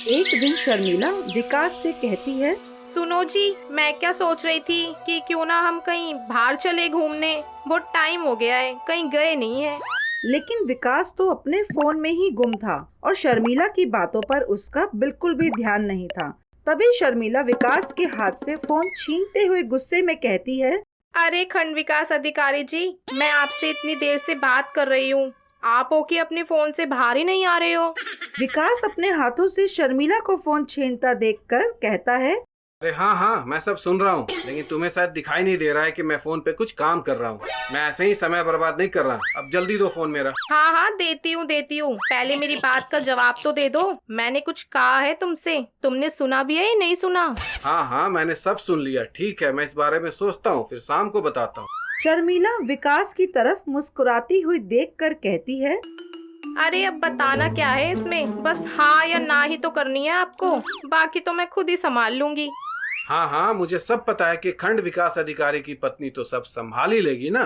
एक दिन शर्मिला विकास से कहती है, सुनो जी, मैं क्या सोच रही थी कि क्यों ना हम कहीं बाहर चले घूमने। बहुत टाइम हो गया है, कहीं गए नहीं है। लेकिन विकास तो अपने फोन में ही गुम था और शर्मिला की बातों पर उसका बिल्कुल भी ध्यान नहीं था। तभी शर्मिला विकास के हाथ से फोन छीनते हुए गुस्से में कहती है, अरे खंड विकास अधिकारी जी, मैं आपसे इतनी देर से बात कर रही हूँ, आप हो कि अपने फोन से बाहर ही नहीं आ रहे हो। विकास अपने हाथों से शर्मिला को फोन छीनता देखकर कहता है, अरे हाँ हाँ, मैं सब सुन रहा हूँ, लेकिन तुम्हें शायद दिखाई नहीं दे रहा है कि मैं फोन पे कुछ काम कर रहा हूँ। मैं ऐसे ही समय बर्बाद नहीं कर रहा। अब जल्दी दो फोन मेरा। हाँ हाँ, देती हूँ। पहले मेरी बात का जवाब तो दे दो। मैंने कुछ कहा है तुमसे, तुमने सुना भी है या नहीं सुना? हाँ हाँ, मैंने सब सुन लिया। ठीक है, मैं इस बारे में सोचता हूँ, फिर शाम को बताता हूँ। शर्मिला विकास की तरफ मुस्कुराती हुई देखकर कहती है, अरे अब बताना क्या है इसमें, बस हाँ या ना ही तो करनी है आपको, बाकी तो मैं खुद ही संभाल लूंगी। हाँ हाँ, मुझे सब पता है कि खंड विकास अधिकारी की पत्नी तो सब संभाल ही लेगी ना।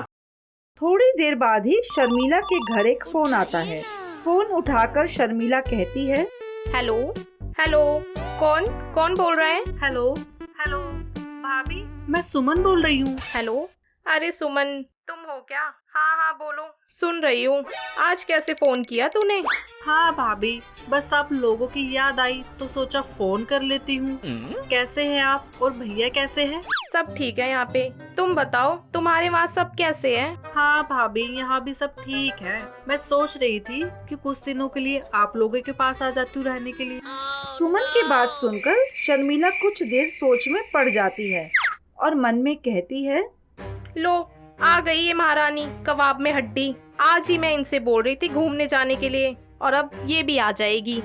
थोड़ी देर बाद ही शर्मिला के घर एक फोन आता है। फोन उठाकर शर्मिला कहती है, हेलो हेलो, कौन कौन बोल रहा है? हेलो हेलो भाभी, मैं सुमन बोल रही हूँ। हेलो, अरे सुमन तुम हो क्या? हाँ हाँ बोलो, सुन रही हूँ। आज कैसे फोन किया तूने? हाँ भाभी, बस आप लोगों की याद आई तो सोचा फोन कर लेती हूँ। कैसे हैं आप और भैया कैसे हैं? सब ठीक है यहाँ पे, तुम बताओ तुम्हारे वहाँ सब कैसे है? हाँ भाभी, यहाँ भी सब ठीक है। मैं सोच रही थी कि कुछ दिनों के लिए आप लोगों के पास आ जाती हूँ रहने के लिए। सुमन की बात सुनकर शर्मिला कुछ देर सोच में पड़ जाती है और मन में कहती है, लो आ गई ये महारानी कबाब में हड्डी। आज ही मैं इनसे बोल रही थी घूमने जाने के लिए और अब ये भी आ जाएगी।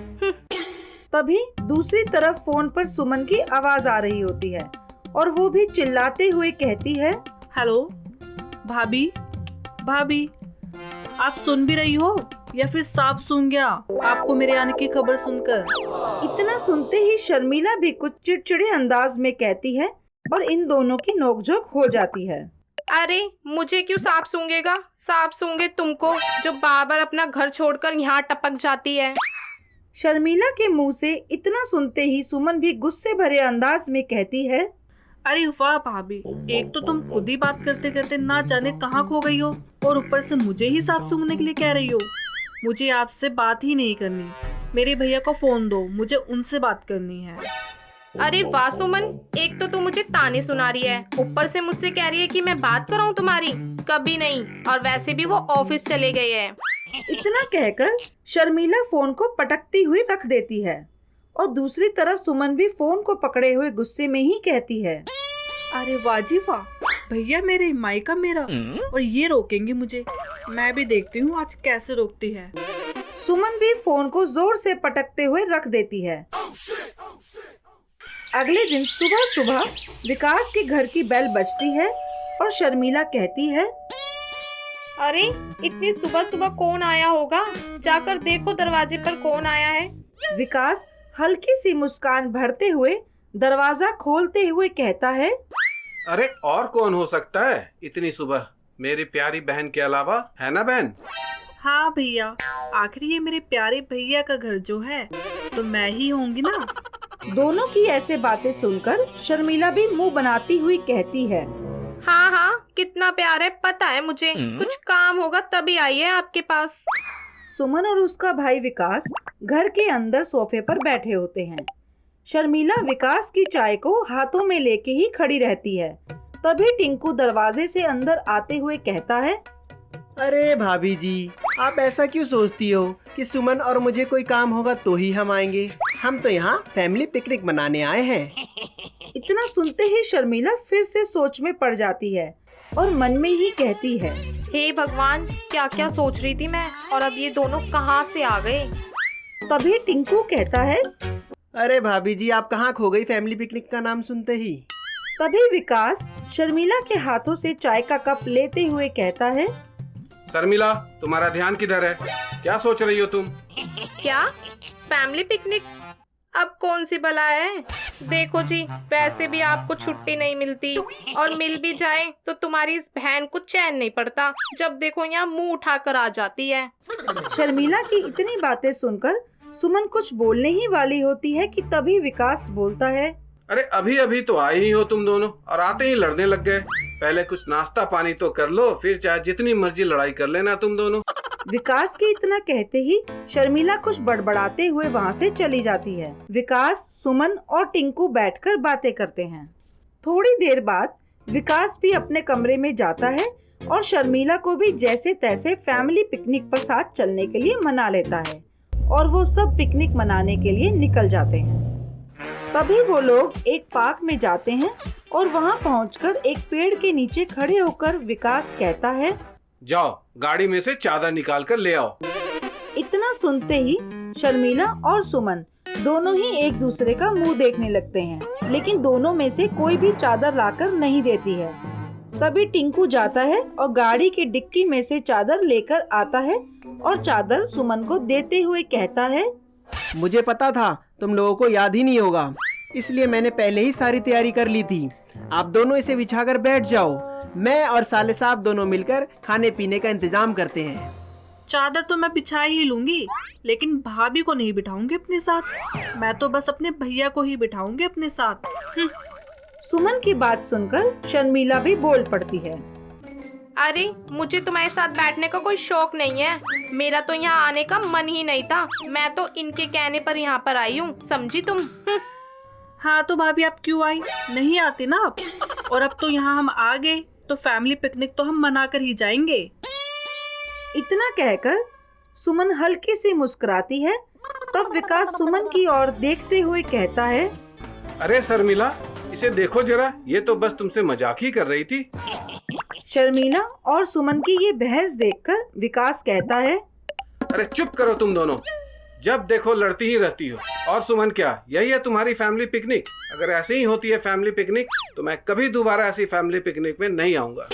तभी दूसरी तरफ फोन पर सुमन की आवाज आ रही होती है और वो भी चिल्लाते हुए कहती है, हेलो भाभी, भाभी आप सुन भी रही हो या फिर सांप सूंघ गया आपको मेरे आने की खबर सुनकर? इतना सुनते ही शर्मिला भी कुछ चिड़चिड़े अंदाज में कहती है और इन दोनों की नोकझोंक हो जाती है। अरे मुझे क्यों सांप सूंघेगा? सांप सूंघे तुमको जो बार बार अपना घर छोड़कर यहाँ टपक जाती है। शर्मिला के मुंह से इतना सुनते ही सुमन भी गुस्से भरे अंदाज में कहती है, अरे वाह भाभी, एक तो तुम खुद ही बात करते करते ना जाने कहाँ खो गई हो और ऊपर से मुझे ही सांप सूंघने के लिए कह रही हो। मुझे आपसे बात ही नहीं करनी। मेरे भैया को फोन दो, मुझे उनसे बात करनी है। अरे वाह सुमन, एक तो तू मुझे ताने सुना रही है, ऊपर से मुझसे कह रही है कि मैं बात कराऊं तुम्हारी। कभी नहीं, और वैसे भी वो ऑफिस चले गए हैं। इतना कहकर शर्मिला फोन को पटकती हुई रख देती है और दूसरी तरफ सुमन भी फोन को पकड़े हुए गुस्से में ही कहती है, अरे वाह जी वाह, भैया मेरे मायका मेरा, और ये रोकेंगे मुझे। मैं भी देखती हूँ आज कैसे रोकती है। सुमन भी फोन को जोर से पटकते हुए रख देती है। अगले दिन सुबह सुबह विकास के घर की बेल बजती है और शर्मिला कहती है, अरे इतनी सुबह सुबह कौन आया होगा? जाकर देखो दरवाजे पर कौन आया है। विकास हल्की सी मुस्कान भरते हुए दरवाजा खोलते हुए कहता है, अरे और कौन हो सकता है इतनी सुबह, मेरी प्यारी बहन के अलावा, है ना बहन? हाँ भैया, आखिर ये मेरे प्यारे भैया का घर जो है तो मैं ही होंगी ना। दोनों की ऐसे बातें सुनकर शर्मिला भी मुंह बनाती हुई कहती है, हाँ हाँ, कितना प्यार है पता है मुझे। कुछ काम होगा तभी आई है आपके पास। सुमन और उसका भाई विकास घर के अंदर सोफे पर बैठे होते हैं। शर्मिला विकास की चाय को हाथों में लेके ही खड़ी रहती है। तभी टिंकू दरवाजे से अंदर आते हुए कहता है, अरे भाभी जी, आप ऐसा क्यों सोचती हो कि सुमन और मुझे कोई काम होगा तो ही हम आएंगे? हम तो यहाँ फैमिली पिकनिक मनाने आए हैं। इतना सुनते ही शर्मिला फिर से सोच में पड़ जाती है और मन में ही कहती है, हे भगवान, क्या क्या सोच रही थी मैं, और अब ये दोनों कहाँ से आ गए। तभी टिंकू कहता है, अरे भाभी जी, आप कहाँ खो गई फैमिली पिकनिक का नाम सुनते ही? तभी विकास शर्मिला के हाथों से चाय का कप लेते हुए कहता है, शर्मिला, तुम्हारा ध्यान किधर है? क्या सोच रही हो तुम? क्या फैमिली पिकनिक? अब कौन सी बला है? देखो जी, वैसे भी आपको छुट्टी नहीं मिलती, और मिल भी जाए तो तुम्हारी इस बहन को चैन नहीं पड़ता। जब देखो यहाँ मुंह उठाकर आ जाती है। शर्मिला की इतनी बातें सुनकर सुमन कुछ बोलने ही वाली होती है कि तभी विकास बोलता है। अरे अभी अभी तो आई ही हो तुम दोनों और आते ही लड़ने लग गए। पहले कुछ नाश्ता पानी तो कर लो, फिर चाहे जितनी मर्जी लड़ाई कर लेना तुम दोनों। विकास के इतना कहते ही शर्मिला कुछ बड़बड़ाते हुए वहाँ से चली जाती है। विकास, सुमन और टिंकू बैठकर बातें करते हैं। थोड़ी देर बाद विकास भी अपने कमरे में जाता है और शर्मिला को भी जैसे तैसे फैमिली पिकनिक पर साथ चलने के लिए मना लेता है और वो सब पिकनिक मनाने के लिए निकल जाते हैं। तभी वो लोग एक पार्क में जाते हैं और वहाँ पहुंचकर एक पेड़ के नीचे खड़े होकर विकास कहता है, जाओ गाड़ी में से चादर निकाल कर ले आओ। इतना सुनते ही शर्मिला और सुमन दोनों ही एक दूसरे का मुंह देखने लगते हैं, लेकिन दोनों में से कोई भी चादर लाकर नहीं देती है। तभी टिंकू जाता है और गाड़ी के डिक्की में से चादर लेकर आता है और चादर सुमन को देते हुए कहता है, मुझे पता था तुम लोगों को याद ही नहीं होगा, इसलिए मैंने पहले ही सारी तैयारी कर ली थी। आप दोनों इसे बिछाकर बैठ जाओ, मैं और साले साहब दोनों मिलकर खाने पीने का इंतजाम करते हैं। चादर तो मैं बिछा ही लूंगी, लेकिन भाभी को नहीं बिठाऊंगी अपने साथ। मैं तो बस अपने भैया को ही बिठाऊंगी अपने साथ। सुमन की बात सुनकर शर्मिला भी बोल पड़ती है, अरे मुझे तुम्हारे साथ बैठने का कोई शौक नहीं है। मेरा तो यहाँ आने का मन ही नहीं था। मैं तो इनके कहने पर यहाँ पर आई हूँ, समझी तुम? हाँ तो भाभी आप क्यों आई? नहीं आते ना आप। और अब तो यहाँ हम आ गए तो फैमिली पिकनिक तो हम मना कर ही जाएंगे। इतना कहकर सुमन हल्की सी मुस्कुराती है। तब विकास सुमन की ओर देखते हुए कहता है, अरे शर्मिला, इसे देखो जरा, ये तो बस तुमसे मजाक ही कर रही थी। शर्मिला और सुमन की ये बहस देखकर विकास कहता है, अरे चुप करो तुम दोनों, जब देखो लड़ती ही रहती हो। और सुमन, क्या यही है तुम्हारी फैमिली पिकनिक? अगर ऐसे ही होती है फैमिली पिकनिक तो मैं कभी दोबारा ऐसी फैमिली पिकनिक में नहीं आऊंगा।